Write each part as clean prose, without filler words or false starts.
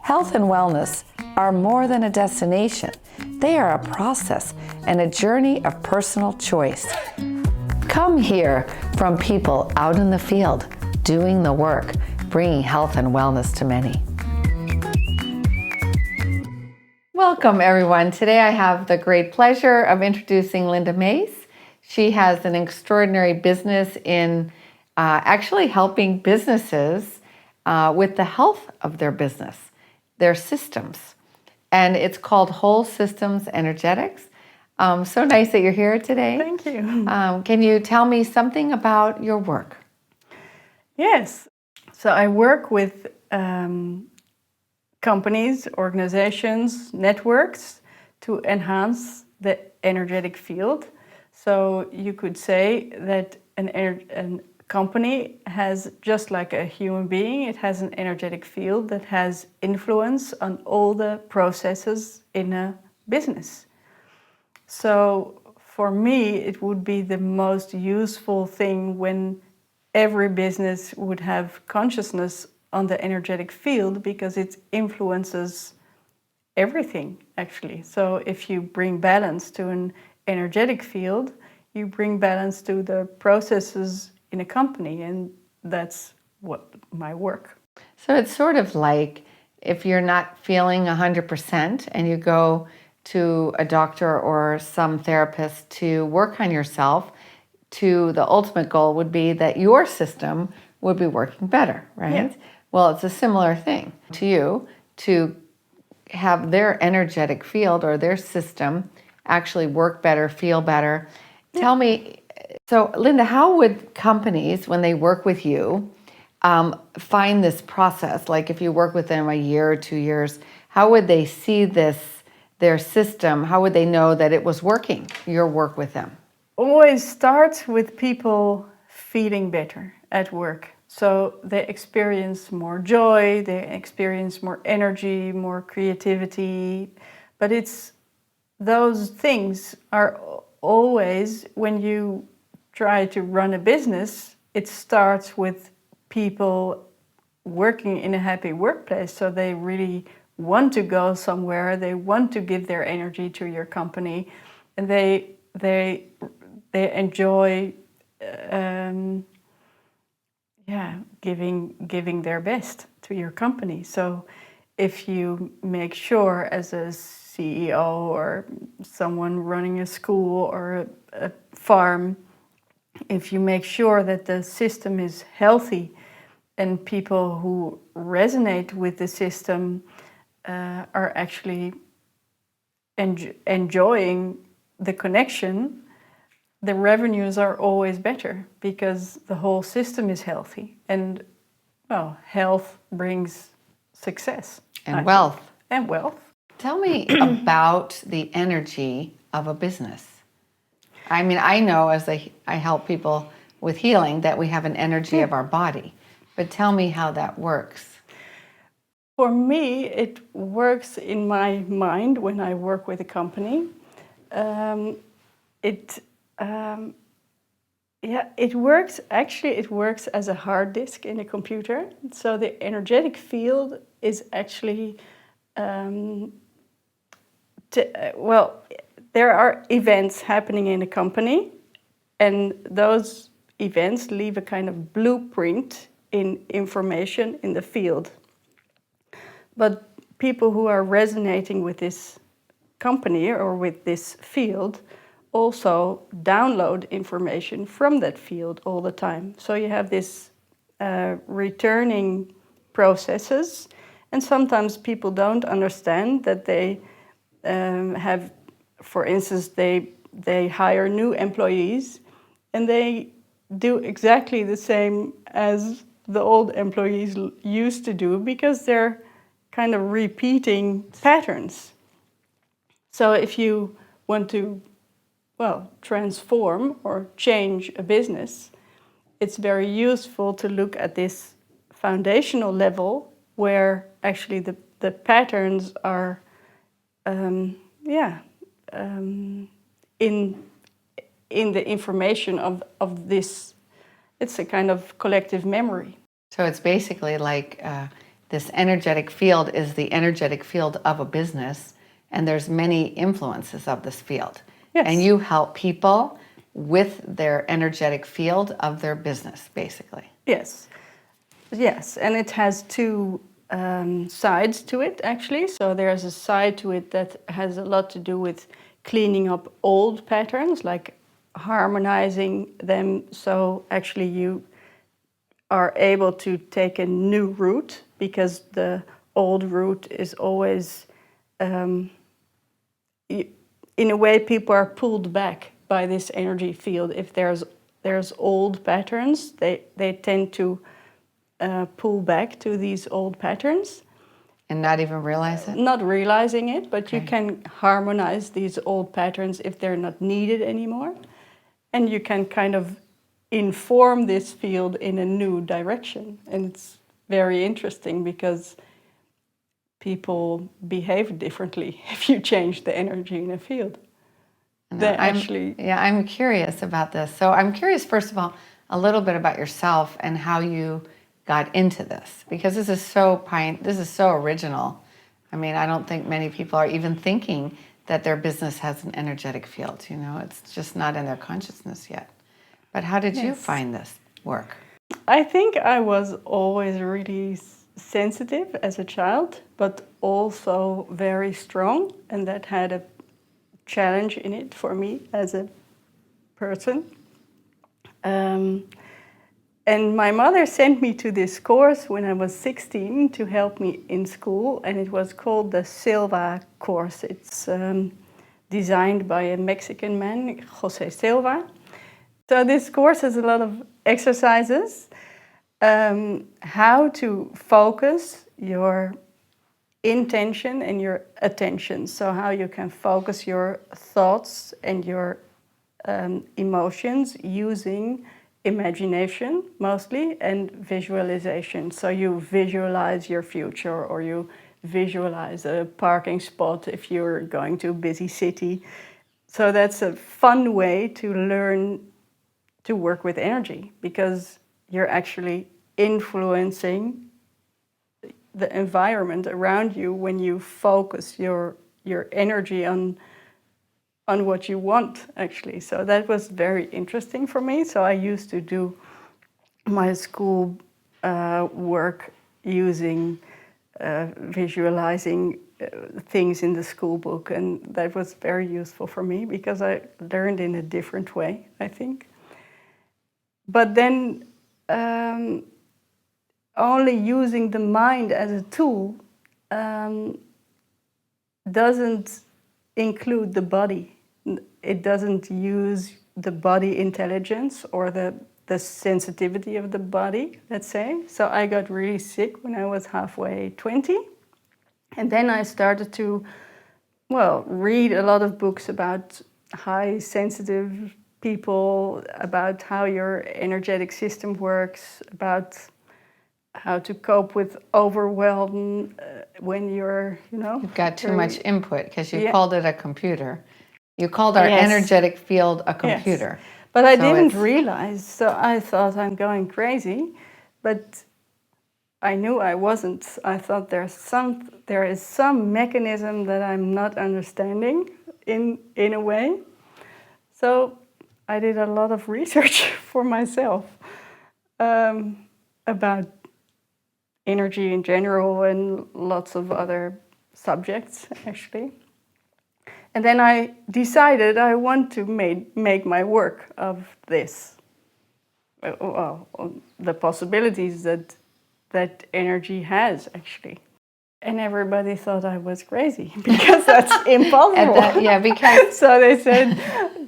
Health and wellness are more than a destination. They are a process and a journey of personal choice. Come hear from people out in the field, doing the work, bringing health and wellness to many. Welcome, everyone. Today I have the great pleasure of introducing Linda Mace. She has an extraordinary business in actually helping businesses with the health of their business, their systems. And it's called Whole Systems Energetics. So nice that you're here today. Thank you. Can you tell me something about your work? Yes. So I work with companies, organizations, networks to enhance the energetic field. So you could say that a company has, just like a human being, it has an energetic field that has influence on all the processes in a business. So for me, it would be the most useful thing when every business would have consciousness on the energetic field, because it influences everything, actually. So if you bring balance to an energetic field, you bring balance to the processes in a company, and that's what my work. So it's sort of like if you're not feeling 100% and you go to a doctor or some therapist to work on yourself, to the ultimate goal would be that your system would be working better, right? Yeah. Well, it's a similar thing to you to have their energetic field or their system actually work better, feel better. Yeah. Tell me, so Linda, how would companies, when they work with you, find this process? Like if you work with them a year or 2 years, how would they see this, their system? How would they know that it was working, your work with them? Always start with people feeling better at work. So they experience more joy, they experience more energy, more creativity. But it's those things are always, when you try to run a business, it starts with people working in a happy workplace. So they really want to go somewhere, they want to give their energy to your company, and they enjoy giving their best to your company. So if you make sure, as a CEO or someone running a school or a farm, if you make sure that the system is healthy and people who resonate with the system are actually enjoying the connection, the revenues are always better because the whole system is healthy. And, well, health brings success. And wealth. And wealth. Tell me about the energy of a business. I mean, I know as I help people with healing that we have an energy of our body. But tell me how that works. For me, it works in my mind when I work with a company. It works. Actually, it works as a hard disk in a computer. So the energetic field is actually, there are events happening in a company, and those events leave a kind of blueprint in information in the field. But people who are resonating with this company or with this field also download information from that field all the time. So you have this returning processes, and sometimes people don't understand that they have, for instance, they hire new employees and they do exactly the same as the old employees used to do, because they're kind of repeating patterns. So if you want to, transform or change a business, it's very useful to look at this foundational level where actually the patterns are in the information of this. It's a kind of collective memory. So it's basically like this energetic field is the energetic field of a business, and there's many influences of this field. Yes. And you help people with their energetic field of their business, basically. Yes. Yes, and it has two sides to it, actually. So there's a side to it that has a lot to do with cleaning up old patterns, like harmonizing them, so actually you are able to take a new route, because the old route is always, in a way, people are pulled back by this energy field. If there's old patterns, they tend to pull back to these old patterns. And not even realize it? Not realizing it, but you Okay. can harmonize these old patterns if they're not needed anymore. And you can kind of inform this field in a new direction. And it's very interesting because people behave differently if you change the energy in a field. I'm curious about this. So I'm curious, first of all, a little bit about yourself and how you got into this, because this is so original. I mean, I don't think many people are even thinking that their business has an energetic field. You know, it's just not in their consciousness yet. But how did you find this work? I think I was always really sensitive as a child, but also very strong, and that had a challenge in it for me as a person. And my mother sent me to this course when I was 16 to help me in school, and it was called the Silva course. It's designed by a Mexican man, Jose Silva. So this course has a lot of exercises, how to focus your intention and your attention. So how you can focus your thoughts and your emotions using imagination mostly and visualization. So you visualize your future, or you visualize a parking spot if you're going to a busy city. So that's a fun way to learn to work with energy, because you're actually influencing the environment around you when you focus your energy on what you want, actually. So that was very interesting for me. So I used to do my school work using visualizing things in the school book, and that was very useful for me because I learned in a different way, I think. But then only using the mind as a tool doesn't include the body. It doesn't use the body intelligence or the sensitivity of the body, let's say. So I got really sick when I was halfway 20. And then I started to, read a lot of books about high sensitive people, about how your energetic system works, about how to cope with overwhelm when you're, You've got too much input, because you Yeah. called it a computer. You called our Yes. energetic field a computer. Yes. But I So didn't it's- realize, so I thought I'm going crazy, but I knew I wasn't. I thought there is some mechanism that I'm not understanding in a way. So I did a lot of research for myself about energy in general and lots of other subjects, actually. And then I decided I want to make my work of this. The possibilities that energy has, actually. And everybody thought I was crazy because that's impossible. Because So they said,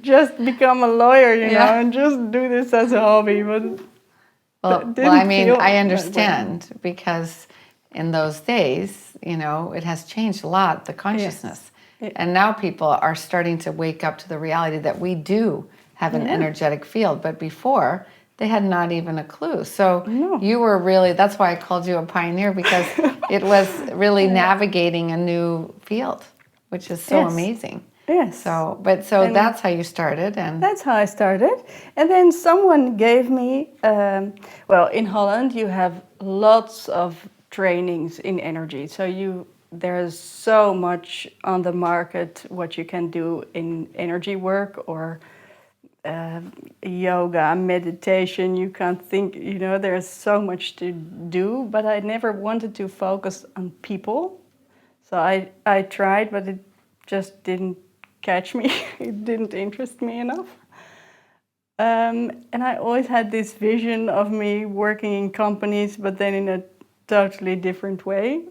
just become a lawyer, Yeah. and just do this as a hobby. But I mean, feel I that way. understand, because in those days, it has changed a lot, the consciousness. Yes. And now people are starting to wake up to the reality that we do have an energetic field. But before, they had not even a clue. So you were really, that's why I called you a pioneer, because it was really navigating a new field, which is so Yes. amazing. Yes. So that's how you started. And That's how I started. And then someone gave me, in Holland you have lots of trainings in energy. So there's so much on the market what you can do in energy work or yoga, meditation. You can't think, there's so much to do, but I never wanted to focus on people. So I tried, but it just didn't catch me. It didn't interest me enough. And I always had this vision of me working in companies, but then in a totally different way.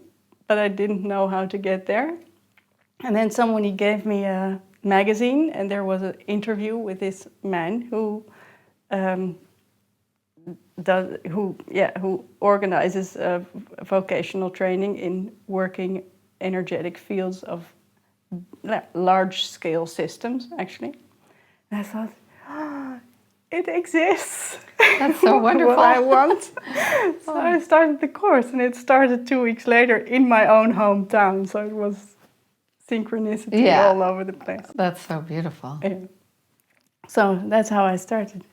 But I didn't know how to get there. And then somebody gave me a magazine, and there was an interview with this man who who organizes vocational training in working energetic fields of large-scale systems, actually. And I thought, it exists. That's so wonderful. What I want. So I started the course, and it started 2 weeks later in my own hometown. So it was synchronicity all over the place. That's so beautiful. Yeah. So that's how I started.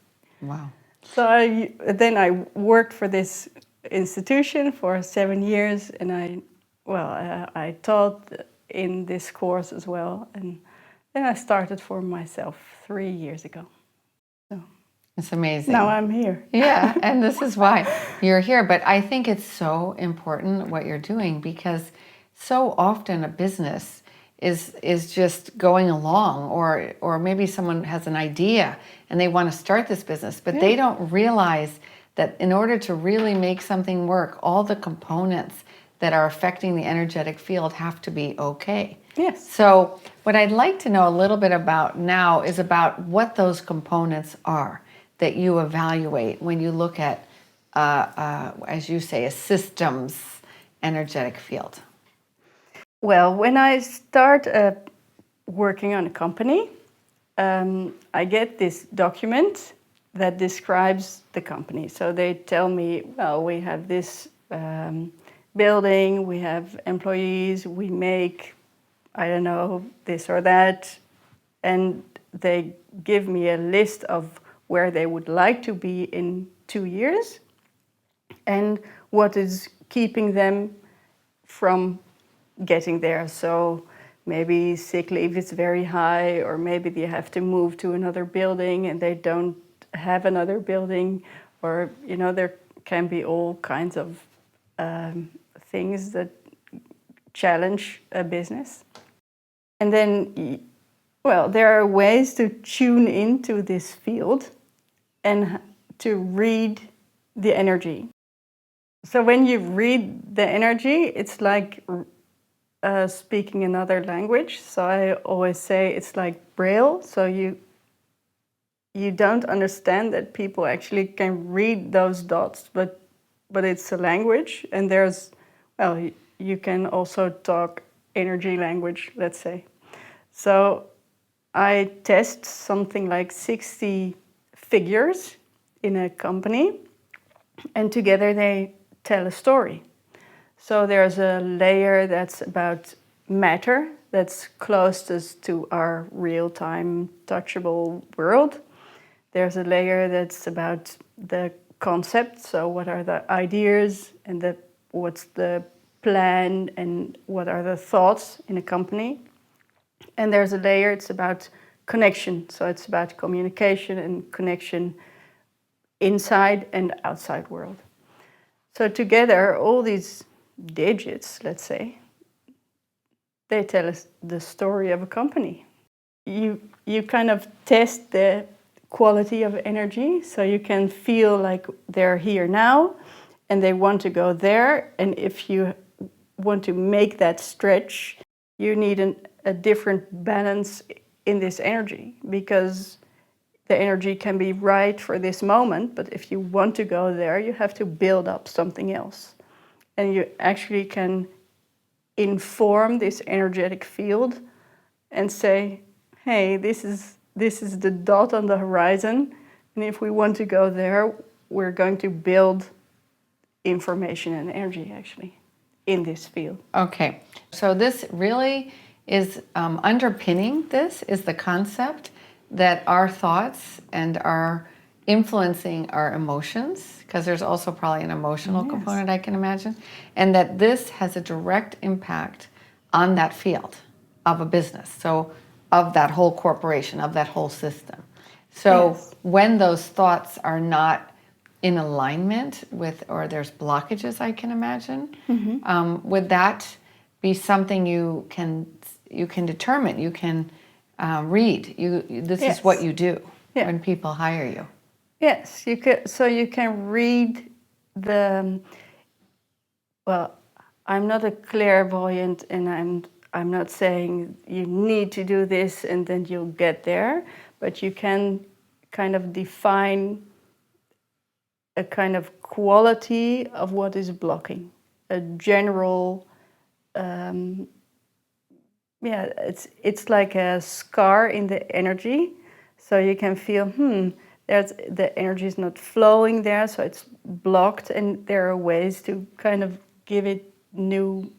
Wow. So then I worked for this institution for 7 years, and I taught in this course as well, and then I started for myself 3 years ago. So it's amazing. now I'm here. Yeah, and this is why you're here. But I think it's so important what you're doing, because so often a business is just going along, or maybe someone has an idea and they want to start this business, but they don't realize that in order to really make something work, all the components that are affecting the energetic field have to be okay. Yes. So what I'd like to know a little bit about now is about what those components are that you evaluate when you look at, as you say, a systems energetic field. Well, when I start working on a company, I get this document that describes the company. So they tell me, well, we have this building, we have employees, we make, I don't know, this or that. And they give me a list of where they would like to be in 2 years and what is keeping them from getting there. So maybe sick leave is very high, or maybe they have to move to another building and they don't have another building, or there can be all kinds of things that challenge a business. And then, well, there are ways to tune into this field and to read the energy. So when you read the energy, it's like speaking another language. So I always say it's like Braille. So you don't understand that people actually can read those dots, but it's a language, and you can also talk energy language, let's say. So I test something like 60 figures in a company, and together they tell a story. So there's a layer that's about matter, that's closest to our real-time touchable world. There's a layer that's about the concept, so what are the ideas and what's the plan and what are the thoughts in a company. And there's a layer, it's about connection, so it's about communication and connection inside and outside world. So together, all these digits, let's say, they tell us the story of a company. You kind of test the quality of energy, so you can feel like they're here now and they want to go there, and if you want to make that stretch, you need a different balance in this energy, because the energy can be right for this moment, but if you want to go there, you have to build up something else. And you actually can inform this energetic field and say, hey, this is the dot on the horizon, and if we want to go there, we're going to build information and energy actually in this field. Okay, so this really is underpinning this is the concept that our thoughts and our influencing our emotions, because there's also probably an emotional Yes. component, I can imagine, and that this has a direct impact on that field of a business, so of that whole corporation, of that whole system. So Yes. when those thoughts are not in alignment with, or there's blockages, I can imagine, would that be something you can determine, you can read? This is what Yes. you do Yeah. when people hire you. Yes, you can. So you can read the. Well, I'm not a clairvoyant, and I'm not saying you need to do this and then you'll get there, but you can kind of define a kind of quality of what is blocking, a general. Yeah, it's like a scar in the energy, so you can feel there's the energy is not flowing there, so it's blocked, and there are ways to kind of give it new,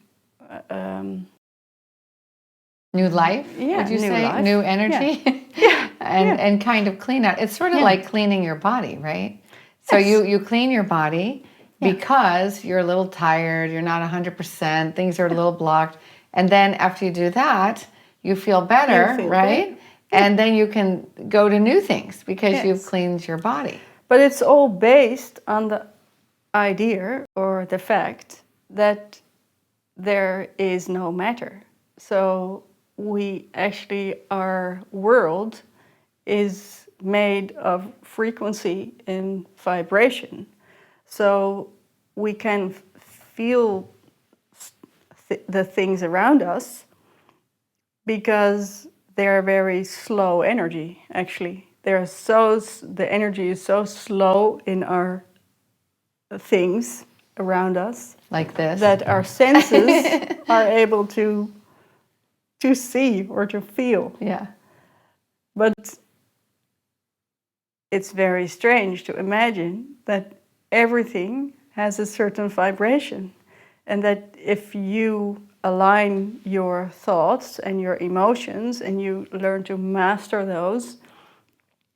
New life, yeah, would you new say? life. New Yeah, energy? yeah, and yeah, and kind of clean out. It's sort of yeah. like cleaning your body, right? So Yes, you clean your body yeah, because you're a little tired, you're not 100%, things are a little blocked. And then after you do that, you feel you better, feel better. right? Yeah, And then you can go to new things because you've yes. cleaned your body. But it's all based on the idea or the fact that there is no matter. So we actually, our world is made of frequency and vibration. So we can feel the things around us because they're very slow energy, actually. The energy is so slow in our things around us Like this. that our senses are able to see or to feel. Yeah. But it's very strange to imagine that everything has a certain vibration, and that if you align your thoughts and your emotions and you learn to master those,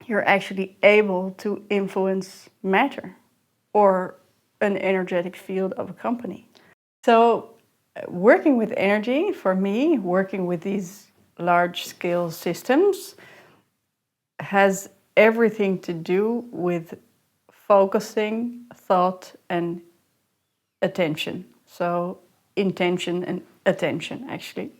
you're actually able to influence matter or an energetic field of a company. So, working with energy, for me, working with these large scale systems has everything to do with focusing thought and attention. So, intention and attention, actually.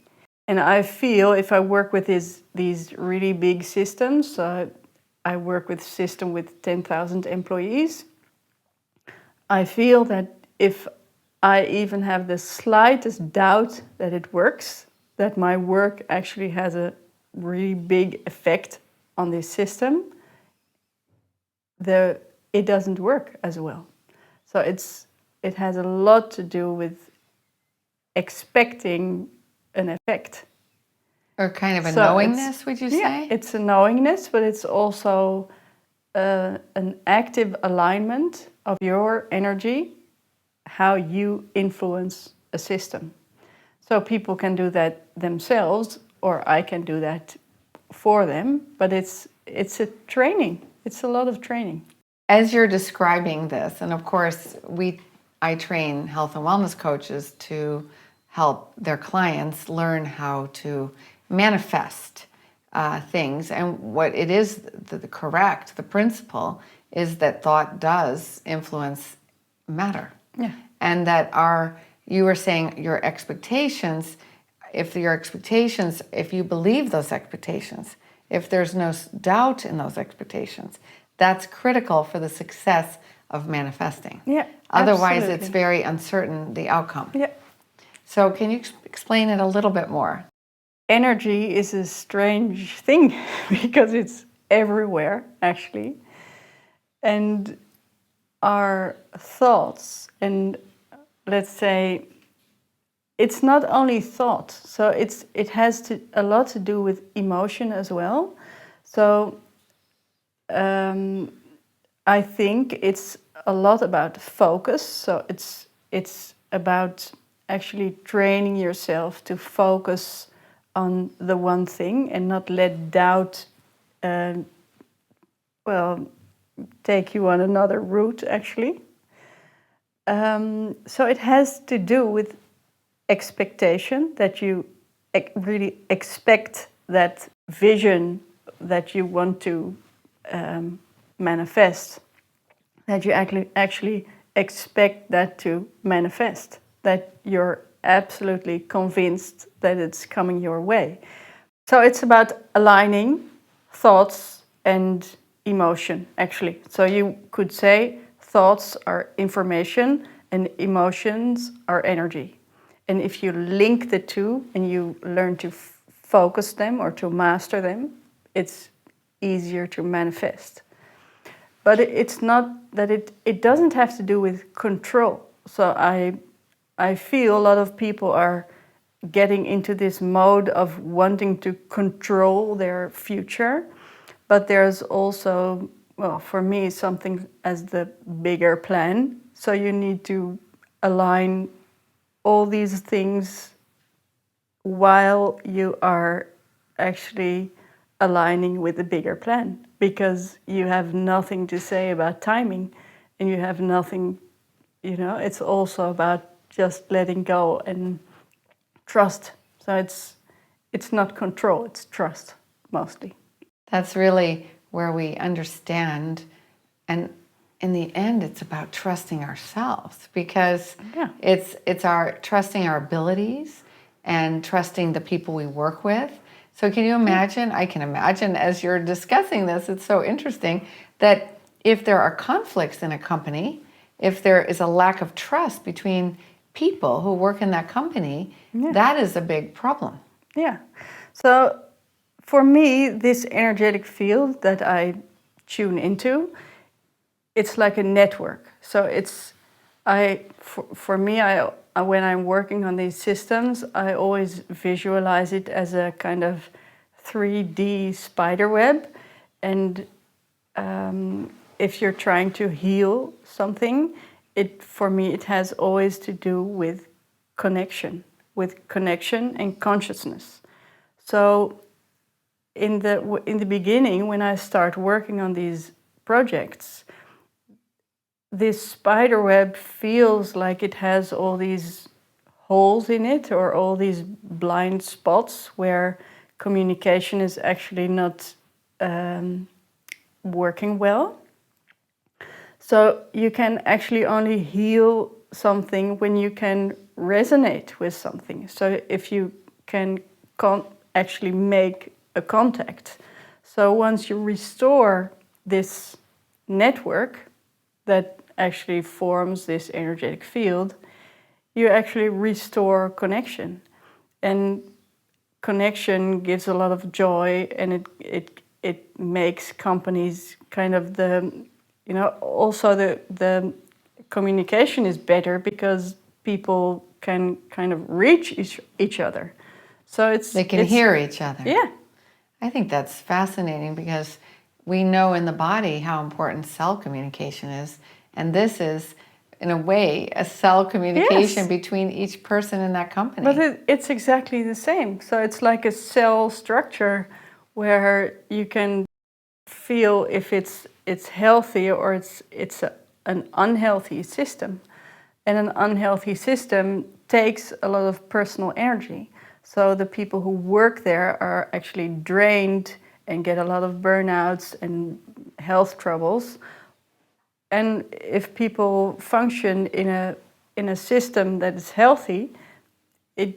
And I feel if I work with these really big systems, I work with a system with 10,000 employees, I feel that if I even have the slightest doubt that it works, that my work actually has a really big effect on this system, it doesn't work as well. So it has a lot to do with expecting an effect. Or kind of a So it's knowingness, would you say? it's a knowingness, but it's also an active alignment of your energy, how you influence a system. So people can do that themselves, or I can do that for them. But it's a training. It's a lot of training. As you're describing this, and of course, I train health and wellness coaches to help their clients learn how to manifest things. And what it is, the principle is that thought does influence matter. Yeah. And that you were saying your expectations, if you believe those expectations, if there's no doubt in those expectations, that's critical for the success of manifesting. Yeah. Otherwise, absolutely. it's very uncertain, the outcome. Yeah. So can you explain it a little bit more? Energy is a strange thing because it's everywhere, actually. And our thoughts, and let's say it's not only thought, so it has a lot to do with emotion as well. So I think it's a lot about focus. So it's about actually training yourself to focus on the one thing and not let doubt, well, take you on another route, actually. So it has to do with expectation, that you really expect that vision that you want to manifest, that you actually expect that to manifest, that you're absolutely convinced that it's coming your way. So it's about aligning thoughts and emotion, actually. So you could say thoughts are information and emotions are energy. And if you link the two and you learn to focus them or to master them, it's easier to manifest. But it's not that it doesn't have to do with control. So I feel a lot of people are getting into this mode of wanting to control their future. But there's also, well, for me, something as the bigger plan. So you need to align all these things while you are actually aligning with the bigger plan, because you have nothing to say about timing and you have nothing, it's also about just letting go and trust. So it's not control, it's trust mostly. That's really where we understand, and in the end, it's about trusting ourselves, because Yeah. it's our trusting our abilities and trusting the people we work with. So can you imagine? I can imagine as you're discussing this, it's so interesting that if there are conflicts in a company, if there is a lack of trust between people who work in that company, that is a big problem. Yeah. So for me, this energetic field that I tune into, it's like a network. So for me, when I'm working on these systems, I always visualize it as a kind of 3D spider web. And if you're trying to heal something, for me, it has always to do with connection and consciousness. So in the beginning, when I start working on these projects, this spider web feels like it has all these holes in it, or all these blind spots where communication is actually not working well. So you can actually only heal something when you can resonate with something. So if you can actually make a contact. So once you restore this network that actually forms this energetic field, you actually restore connection. And connection gives a lot of joy, and it makes companies kind of also the communication is better because people can kind of reach each other. So They can hear each other. Yeah. I think that's fascinating, because we know in the body how important cell communication is. And this is, in a way, a cell communication between each person in that company. But it's exactly the same. So it's like a cell structure where you can feel if it's healthy or it's an unhealthy system. And an unhealthy system takes a lot of personal energy. So the people who work there are actually drained and get a lot of burnouts and health troubles. And if people function in a system that is healthy, they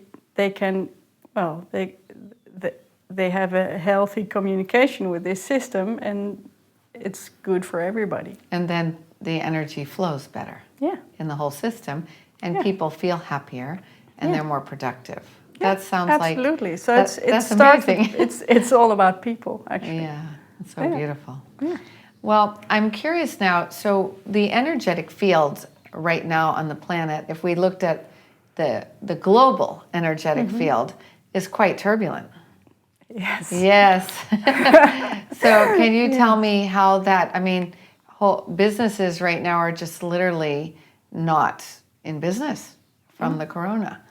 have a healthy communication with this system, and it's good for everybody. And then the energy flows better in the whole system, and people feel happier, and they're more productive. That sounds absolutely. So that's amazing. With, it's all about people, actually. Yeah, it's so beautiful. Yeah. Well, I'm curious now. So the energetic field right now on the planet, if we looked at the global energetic field, is quite turbulent. Yes. Yes. So can you tell me how that, whole businesses right now are just literally not in business from the corona.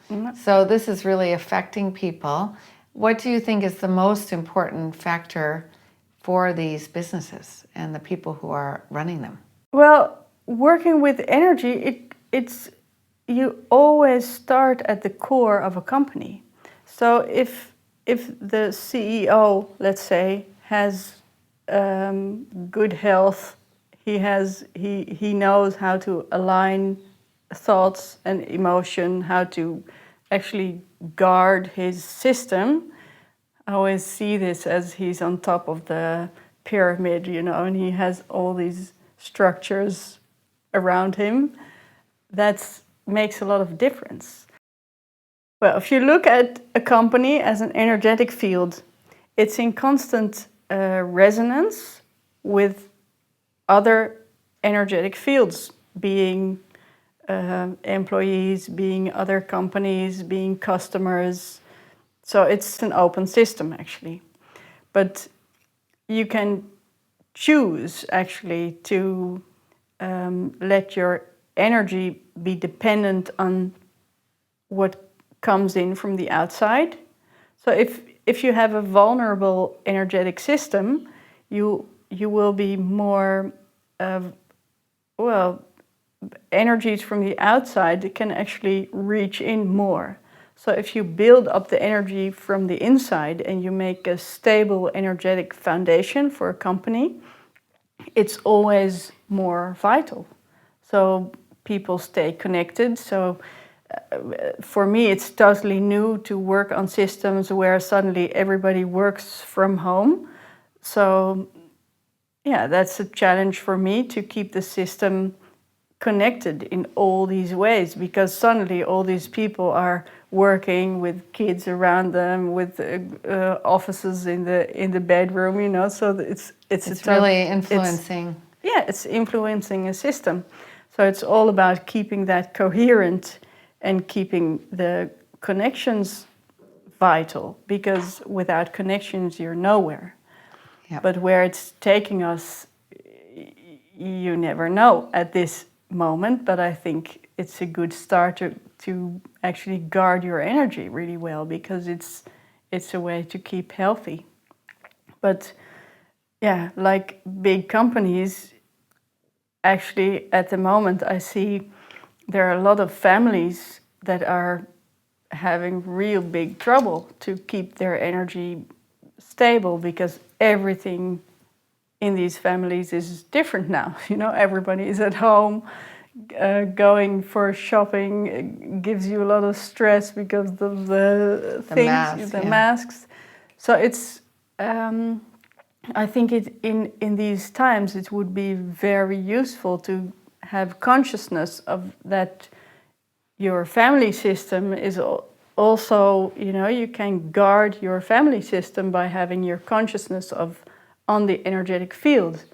So this is really affecting people. What do you think is the most important factor for these businesses and the people who are running them? Well, working with energy, it's you always start at the core of a company. So if the CEO, let's say, has good health, he knows how to align thoughts and emotion, how to actually guard his system. I always see this as he's on top of the pyramid, and he has all these structures around him. That makes a lot of difference. Well, if you look at a company as an energetic field, it's in constant resonance with other energetic fields, being employees, being other companies, being customers. So it's an open system, actually. But you can choose, actually, to let your energy be dependent on what comes in from the outside. So if you have a vulnerable energetic system, you will be more, energies from the outside can actually reach in more. So if you build up the energy from the inside and you make a stable energetic foundation for a company, it's always more vital. So people stay connected. So for me, it's totally new to work on systems where suddenly everybody works from home. So yeah, that's a challenge for me to keep the system connected in all these ways, because suddenly all these people are working with kids around them, with offices in the bedroom, so It's really influencing. it's influencing a system. So it's all about keeping that coherent and keeping the connections vital, because without connections you're nowhere. Yep. But where it's taking us, you never know at this moment, but I think it's a good start to actually guard your energy really well, because it's a way to keep healthy. But yeah, like big companies, actually at the moment I see there are a lot of families that are having real big trouble to keep their energy stable, because everything in these families is different now. Everybody is at home, going for shopping gives you a lot of stress because of the things, the masks. So it's, I think in these times it would be very useful to have consciousness of that. Your family system is also, you can guard your family system by having your consciousness on the energetic field,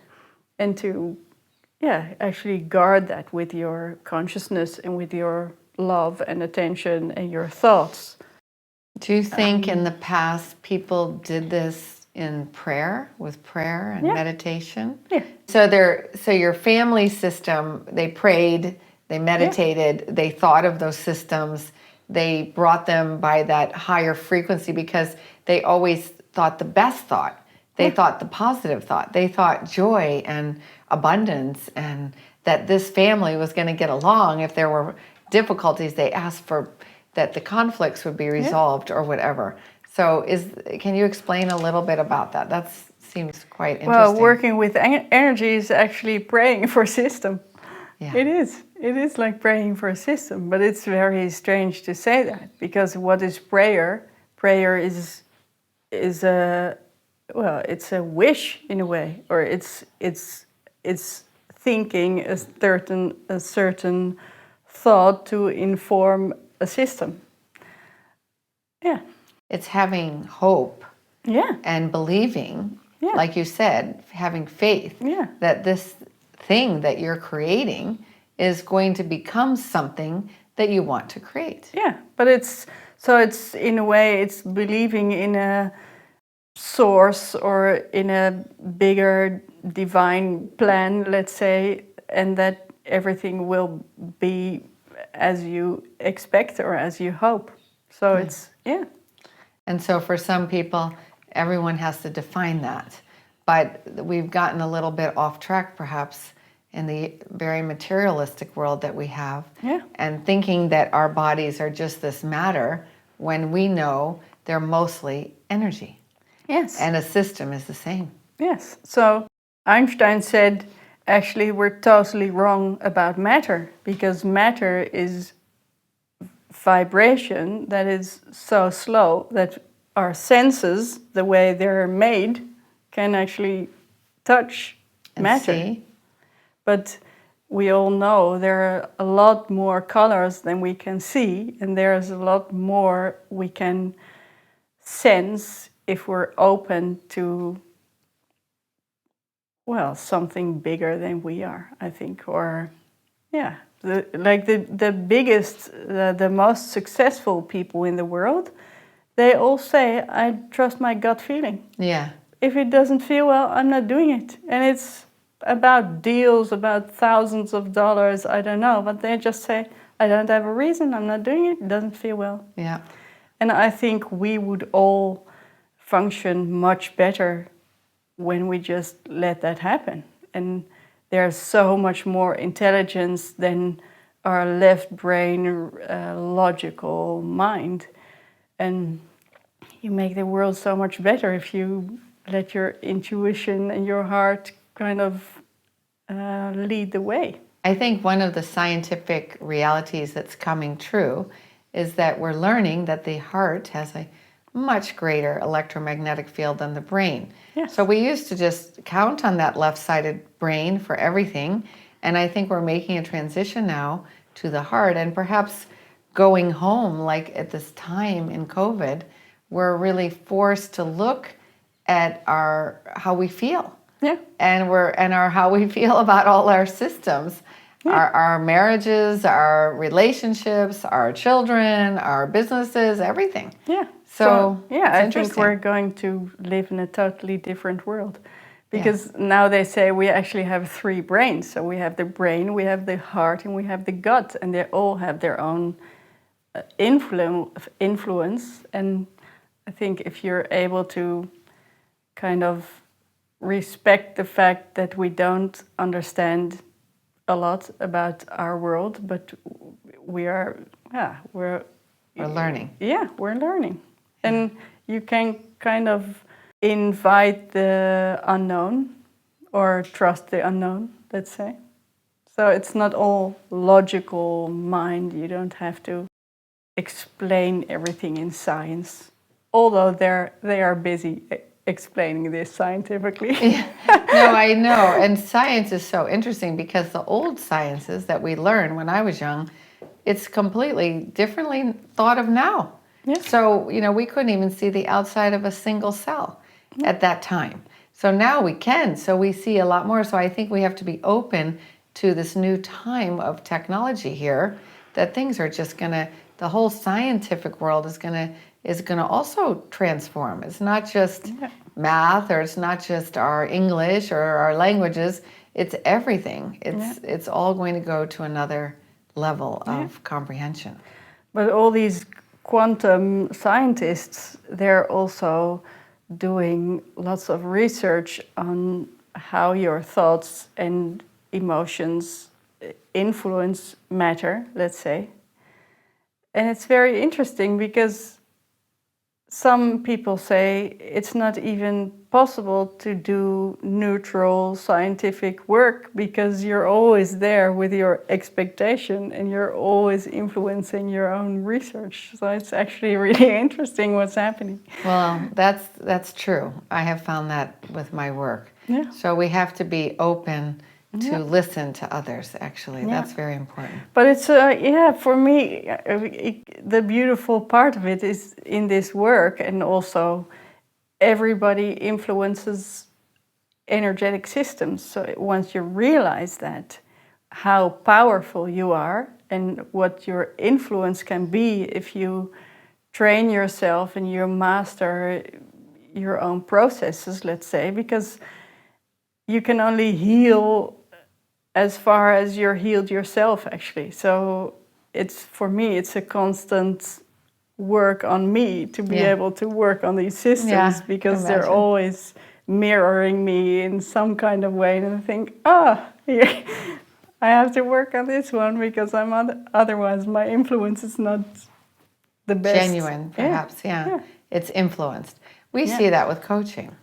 and to actually guard that with your consciousness and with your love and attention and your thoughts. Do you think in the past people did this in prayer, with prayer and meditation? Yeah. So your family system, they prayed, they meditated, they thought of those systems, they brought them by that higher frequency, because they always thought the best thought. They thought the positive thought. They thought joy and abundance, and that this family was going to get along. If there were difficulties, they asked for that the conflicts would be resolved or whatever. So can you explain a little bit about that? That seems quite interesting. Well, working with energy is actually praying for a system. Yeah. It is. It is like praying for a system, but it's very strange to say that, because what is prayer? Prayer is it's a wish in a way, or it's thinking a certain thought to inform a system. Yeah. It's having hope. Yeah. And believing, like you said, having faith that this thing that you're creating is going to become something that you want to create. Yeah, but it's in a way it's believing in a source or in a bigger divine plan, let's say, and that everything will be as you expect or as you hope. So it's And so for some people, everyone has to define that. but we've gotten a little bit off track perhaps in the very materialistic world that we have, Yeah. and thinking that our bodies are just this matter when we know they're mostly energy. Yes. And a system is the same. Yes. So Einstein said, actually, we're totally wrong about matter, because matter is vibration that is so slow that our senses, the way they're made, can actually touch And matter. see, But we all know there are a lot more colors than we can see, and there's a lot more we can sense if we're open to, well, something bigger than we are, I think. Or, yeah, the biggest, the most successful people in the world, they all say, I trust my gut feeling. yeah, If it doesn't feel well, I'm not doing it. And it's about deals, about thousands of dollars, I don't know. But they just say, I don't have a reason, I'm not doing it, it doesn't feel well. yeah. And I think we would all function much better when we just let that happen. And there's so much more intelligence than our left brain logical mind. And you make the world so much better if you let your intuition and your heart kind of lead the way. I think one of the scientific realities that's coming true is that we're learning that the heart has a much greater electromagnetic field than the brain. Yes. So we used to just count on that left-sided brain for everything, and I think we're making a transition now to the heart, and perhaps going home, like at this time in COVID, we're really forced to look at how we feel. Yeah. And how we feel about all our systems, our marriages, our relationships, our children, our businesses, everything. Yeah. So yeah, it's I think interesting. we're going to live in a totally different world. Because now they say we actually have 3 brains. So we have the brain, we have the heart, and we have the gut. And they all have their own influence. And I think if you're able to kind of respect the fact that we don't understand a lot about our world, but we're learning. Yeah, we're learning. And you can kind of invite the unknown or trust the unknown, let's say. So it's not all logical mind. You don't have to explain everything in science, although they are busy explaining this scientifically. No, I know. And science is so interesting because the old sciences that we learned when I was young, it's completely differently thought of now. Yeah. So, we couldn't even see the outside of a single cell at that time. So now we can. So we see a lot more. So I think we have to be open to this new time of technology here, that things are just the whole scientific world is gonna also transform. It's not just math, or it's not just our English or our languages. It's everything. It's all going to go to another level of comprehension. But all these quantum scientists, they're also doing lots of research on how your thoughts and emotions influence matter, let's say. And it's very interesting because some people say it's not even possible to do neutral scientific work because you're always there with your expectation and you're always influencing your own research. So it's actually really interesting what's happening. Well, that's true. I have found that with my work. Yeah. So we have to be open to listen to others, actually. That's very important. But it's, for me, the beautiful part of it is in this work, and also everybody influences energetic systems. So once you realize that, how powerful you are and what your influence can be if you train yourself and you master your own processes, let's say, because you can only heal as far as you're healed yourself, actually. So for me, it's a constant work on me to be able to work on these systems, because they're always mirroring me in some kind of way, and I think, oh, yeah, I have to work on this one because otherwise my influence is not the best. Genuine, perhaps. Yeah. It's influenced. We Yeah. see that with coaching.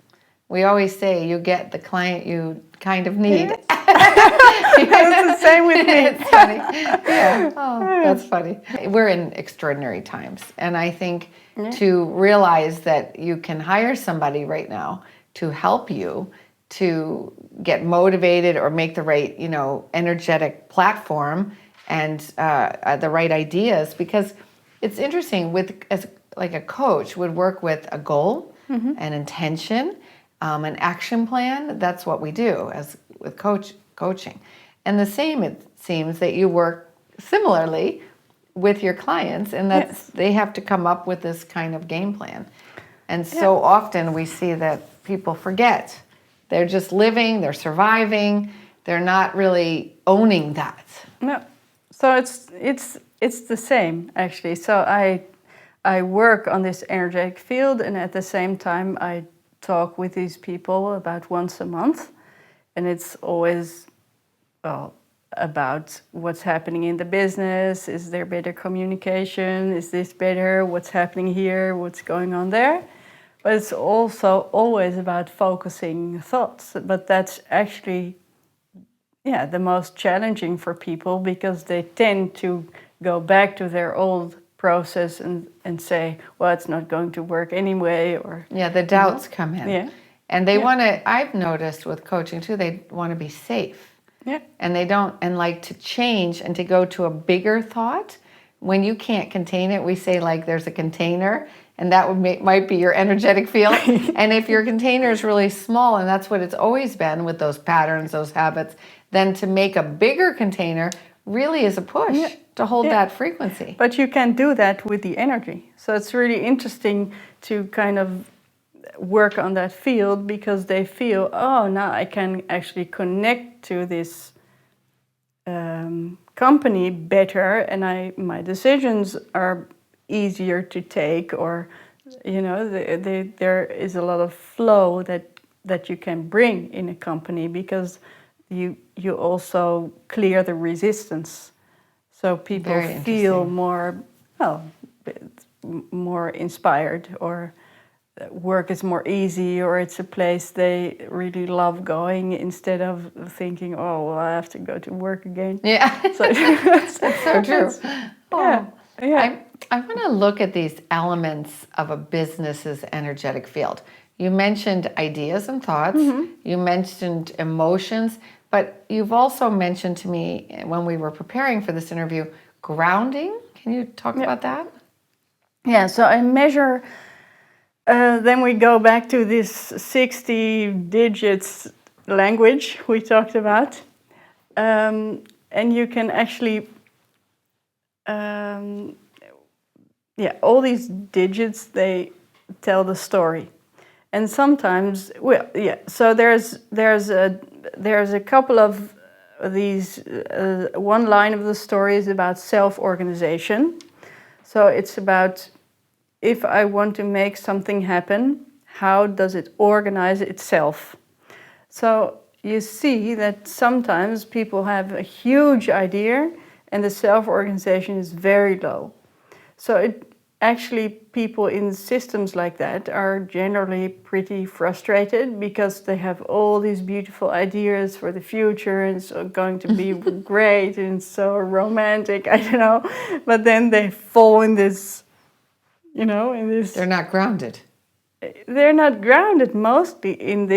We always say you get the client you kind of need. It's the same with me. It's funny. Yeah. Oh, that's funny. We're in extraordinary times. And I think to realize that you can hire somebody right now to help you to get motivated or make the right, energetic platform and the right ideas, because it's interesting as like a coach would work with a goal, an intention, an action plan. That's what we do as with coaching. And the same, it seems that you work similarly with your clients, and that's they have to come up with this kind of game plan. And so often we see that people forget. They're just living, they're surviving, they're not really owning that. No. So it's the same actually. So I work on this energetic field, and at the same time I talk with these people about once a month, and it's always about what's happening in the business. Is there better communication? Is this better? What's happening here? What's going on there? But it's also always about focusing thoughts. But that's actually, the most challenging for people, because they tend to go back to their old process and say, well, it's not going to work anyway. Or the doubts come in. Yeah. And they want to, I've noticed with coaching too, they want to be safe. Yeah. And they don't, and like to change and to go to a bigger thought. When you can't contain it, we say like there's a container, and that might be your energetic field. And if your container is really small, and that's what it's always been with those patterns, those habits, then to make a bigger container really is a push to hold that frequency. But you can do that with the energy. So it's really interesting to kind of work on that field, because they feel, oh, now I can actually connect to this company better, and my decisions are easier to take, or there is a lot of flow that you can bring in a company, because you also clear the resistance, so people feel more inspired, or work is more easy, or it's a place they really love going, instead of thinking, oh, well, I have to go to work again. Yeah, so, that's so true. Yeah. I want to look at these elements of a business's energetic field. You mentioned ideas and thoughts. You mentioned emotions, but you've also mentioned to me when we were preparing for this interview, grounding. Can you talk about that? Yeah, so I measure. Then we go back to this 60 digits language we talked about. And you can actually, all these digits, they tell the story. And sometimes, so there's a couple of these, one line of the story is about self-organization. So it's about, if I want to make something happen, how does it organize itself? So you see that sometimes people have a huge idea and the self-organization is very low. So people in systems like that are generally pretty frustrated, because they have all these beautiful ideas for the future, and it's going to be great and so romantic, I don't know. But then they fall in this, They're not grounded. They're not grounded mostly in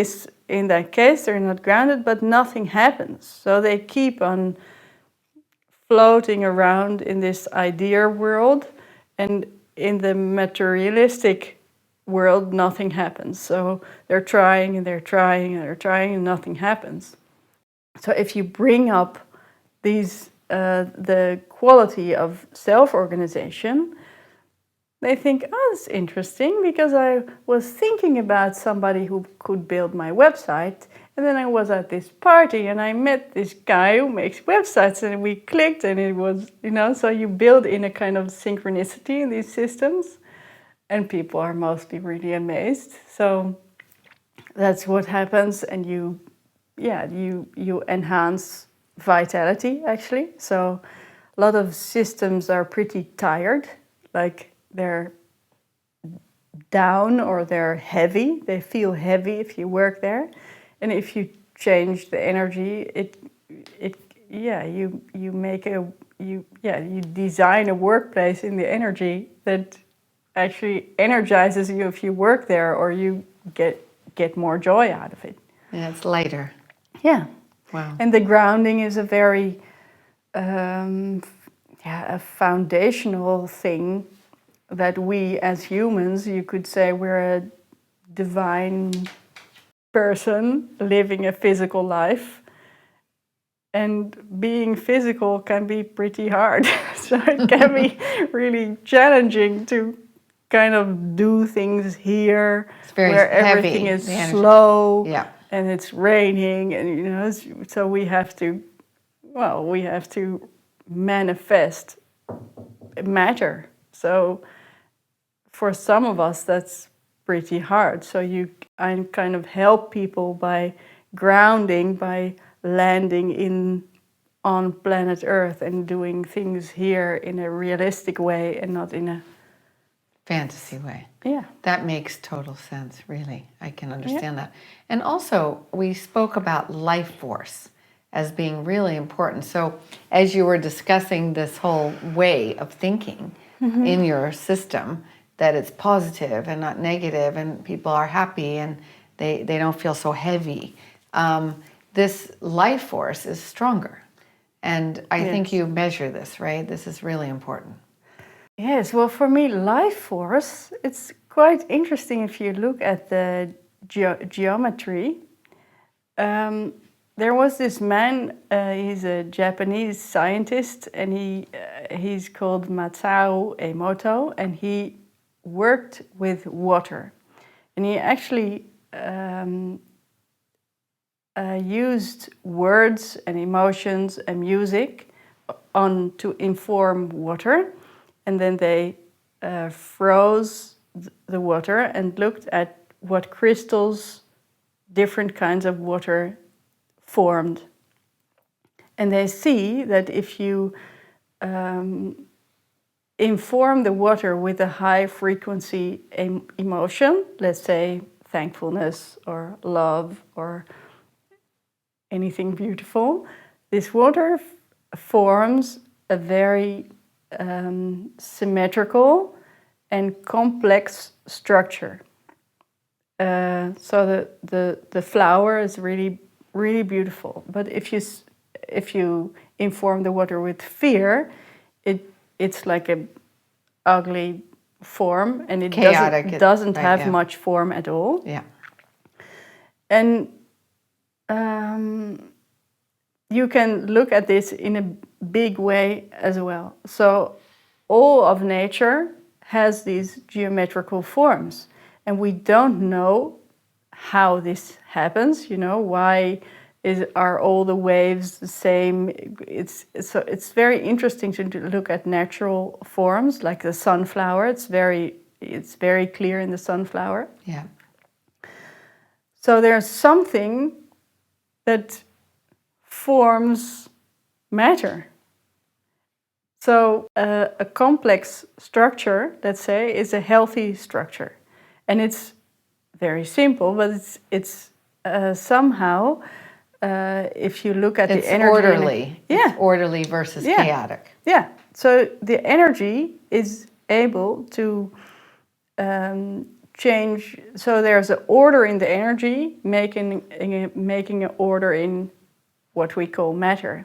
that case, they're not grounded, but nothing happens. So they keep on floating around in this idea world, and in the materialistic world, nothing happens. So they're trying and they're trying and they're trying, and nothing happens. So if you bring up the quality of self-organization, they think, oh, that's interesting, because I was thinking about somebody who could build my website, and then I was at this party and I met this guy who makes websites, and we clicked, and it was, so you build in a kind of synchronicity in these systems, and people are mostly really amazed. So that's what happens, and you enhance vitality actually. So a lot of systems are pretty tired, like they're down or they're heavy. They feel heavy if you work there, and if you change the energy, it yeah you make a you design a workplace in the energy that actually energizes you if you work there, or you get more joy out of it. Yeah, it's lighter. Yeah. Wow. And the grounding is a very a foundational thing that we as humans, you could say we're a divine person living a physical life. And being physical can be pretty hard. So it can be really challenging to kind of do things here It's very where heavy, everything is the energy. slow Yeah. and it's raining, and so we have to manifest matter. So for some of us that's pretty hard. So I kind of help people by grounding, by landing on planet Earth and doing things here in a realistic way and not in a Fantasy way. yeah. That makes total sense, really. I can understand that. And also, we spoke about life force as being really important. So, as you were discussing this whole way of thinking in your system, that it's positive and not negative, and people are happy and they don't feel so heavy, this life force is stronger. And I think Yes. you measure this, right? This is really important. Yes, well, for me, life force, it's quite interesting if you look at the geometry. There was this man, he's a Japanese scientist, and he's called Masao Emoto, and he worked with water. And he actually used words and emotions and music to inform water, and then they froze the water and looked at what crystals different kinds of water formed. And they see that if you inform the water with a high frequency emotion, let's say thankfulness or love or anything beautiful, this water forms a very symmetrical and complex structure. So the flower is really, really beautiful. But if you inform the water with fear, it's like a ugly form, and it Chaotic, doesn't right, have yeah. much form at all. Yeah. And you can look at this in a big way as well. So all of nature has these geometrical forms, and we don't know how this happens. Why are all the waves the same? It's very interesting to look at natural forms like the sunflower. It's very clear in the sunflower. Yeah. So there's something that forms matter. So a complex structure, let's say, is a healthy structure, and it's very simple, but it's somehow if you look at It's the energy, orderly. Yeah. It's orderly versus Yeah. chaotic. Yeah. So the energy is able to change. So there's an order in the energy, making an order in what we call matter.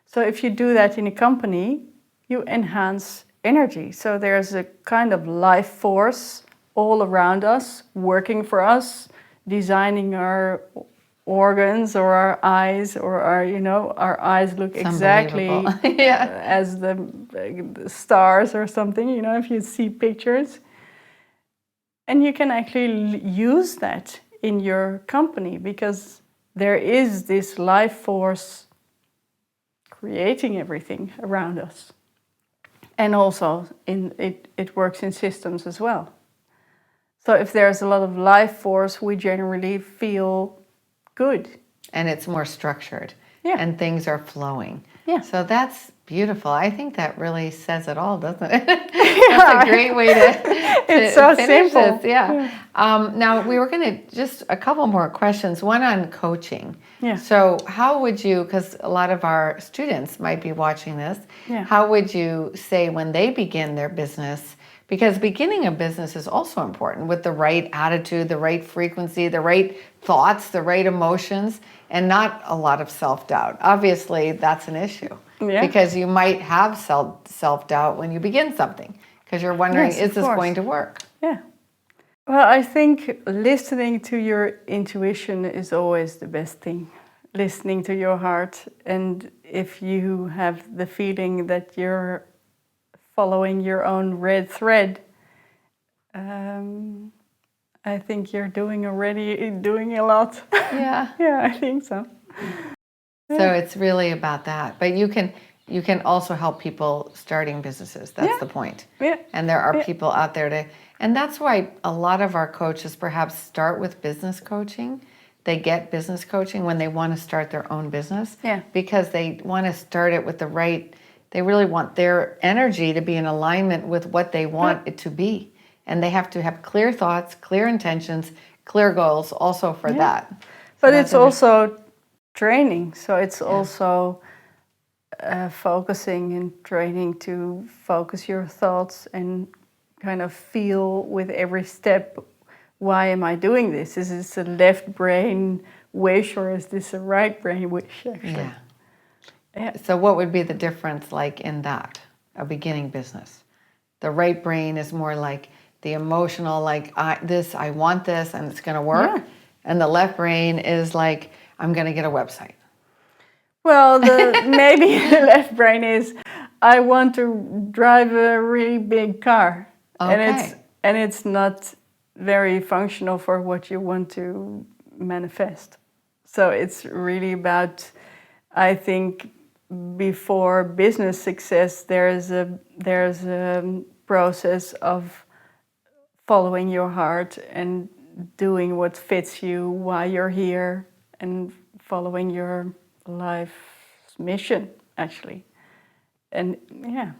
So if you do that in a company, you enhance energy. So there's a kind of life force all around us, working for us, designing our organs or our eyes, or our eyes look It's exactly unbelievable. Yeah. as the stars or something, if you see pictures. And you can actually use that in your company, because there is this life force creating everything around us. And also it works in systems as well. So if there's a lot of life force, we generally feel good. And it's more structured. Yeah. And things are flowing. Yeah. So that's beautiful. I think that really says it all, doesn't it? That's a great way to It's so finish simple. this. Yeah. Now, we were going to just a couple more questions. One on coaching. Yeah. So how would you, because a lot of our students might be watching this, Yeah. how would you say when they begin their business, because beginning a business is also important with the right attitude, the right frequency, the right thoughts, the right emotions, and not a lot of self-doubt. Obviously, that's an issue. Yeah. Because you might have self-doubt when you begin something, because you're wondering, Yes, is of this course. going to work? Yeah. Well, I think listening to your intuition is always the best thing. Listening to your heart. And if you have the feeling that you're following your own red thread, I think you're doing a lot. Yeah. Yeah, I think so. So it's really about that. But you can also help people starting businesses. That's Yeah. the point. Yeah. And there are Yeah. people out there and that's why a lot of our coaches perhaps start with business coaching. They get business coaching when they want to start their own business. Yeah. Because they want to start it with they really want their energy to be in alignment with what they want it to be. And they have to have clear thoughts, clear intentions, clear goals also for that. So But that's it's also training. So it's also focusing and training to focus your thoughts and kind of feel with every step, why am I doing this? Is this a left brain wish or is this a right brain wish actually? Yeah. Yeah. So what would be the difference like in that, a beginning business? The right brain is more like the emotional, like I want this and it's going to work. Yeah. And the left brain is like, I'm going to get a website. Well, maybe the left brain is, I want to drive a really big car. Okay. And it's not very functional for what you want to manifest. So it's really about, I think, before business success, there's a process of following your heart and doing what fits you, why you're here, and following your life's mission, actually. And yeah,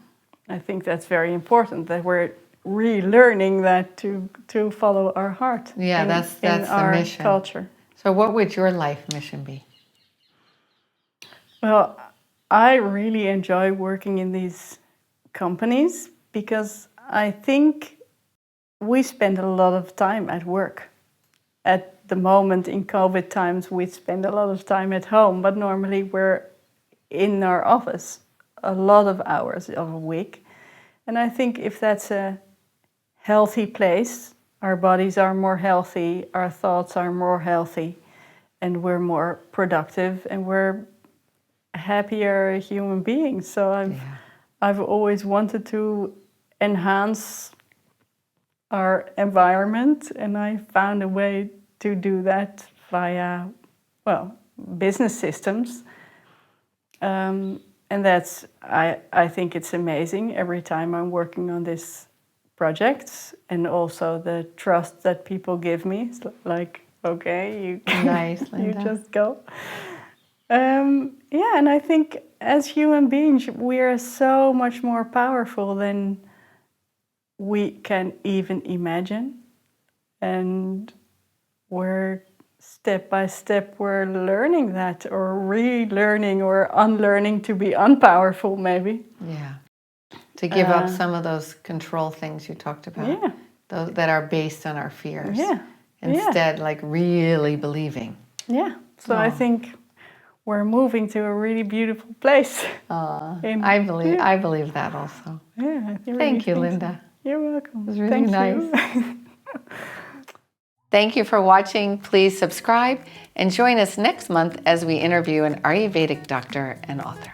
I think that's very important that we're relearning that to follow our heart. Yeah, that's the our mission. Culture. So what would your life mission be? Well, I really enjoy working in these companies because I think we spend a lot of time at work. At the moment in COVID times, we spend a lot of time at home, but normally we're in our office a lot of hours of a week. And I think if that's a healthy place, our bodies are more healthy, our thoughts are more healthy, and we're more productive and we're happier human beings. So I've always wanted to enhance our environment, and I found a way to do that via, well, business systems. And that's, I think it's amazing every time I'm working on these projects, and also the trust that people give me. It's like, okay, you, Nice, you Linda. just go. Yeah, and I think as human beings, we are so much more powerful than we can even imagine. And we're step by step, we're learning that, or relearning or unlearning to be unpowerful, maybe. Yeah. To give up some of those control things you talked about. Yeah. Those that are based on our fears. Yeah. Instead, like really believing. Yeah. So I think we're moving to a really beautiful place. I believe that also. Yeah. Thank you, Linda. You're welcome. It was really nice. You. Thank you for watching. Please subscribe and join us next month as we interview an Ayurvedic doctor and author.